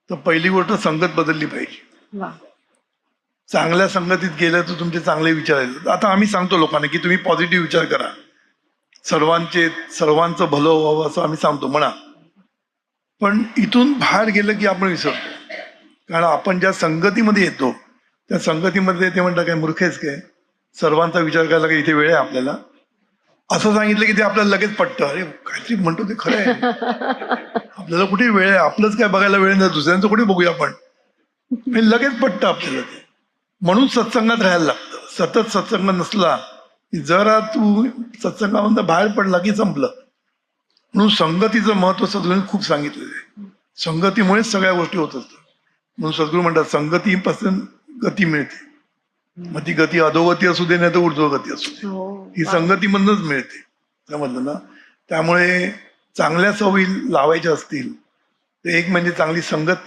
तर पहिली गोष्ट संगत बदलली पाहिजे. वा. चांगल्या संगतीत गेलं तर तुमचे चांगले विचार येतात. आता आम्ही सांगतो लोकांना की तुम्ही पॉझिटिव्ह विचार करा, सर्वांचं भलं व्हावं असं आम्ही सांगतो म्हणा. पण इथून बाहेर गेलं की आपण विसरतो. कारण आपण ज्या संगतीमध्ये येतो त्या संगतीमध्ये ते म्हणतात काय मूर्ख आहेस काय, सर्वांचा विचार करायला काय इथे वेळ आहे आपल्याला, असं सांगितलं की ते आपल्याला लगेच पटतं. अरे काहीतरी म्हणतो ते खरं आहे, आपल्याला कुठे वेळ आहे, आपलंच काय बघायला वेळ नाही, दुसऱ्यांचं कुठे बघूया आपण, हे लगेच पटतं आपल्याला ते. म्हणून सत्संगात राहायला लागतं. सतत सत्संग नसला की जरा तू सत्संगामधून बाहेर पडला की संपलं. म्हणून संगतीचं महत्व सद्गुरूंनी खूप सांगितलेलं आहे. संगतीमुळेच सगळ्या गोष्टी होत असतात. म्हणून सद्गुरू म्हणतात संगतीपासून गती मिळते. मग ती गती अधोगती असू दे नाही तर ऊर्ध्वगती असू दे, ही संगतीमधूनच मिळते. समजलं ना. त्यामुळे चांगल्या सवयी लावायच्या असतील तर एक म्हणजे चांगली संगत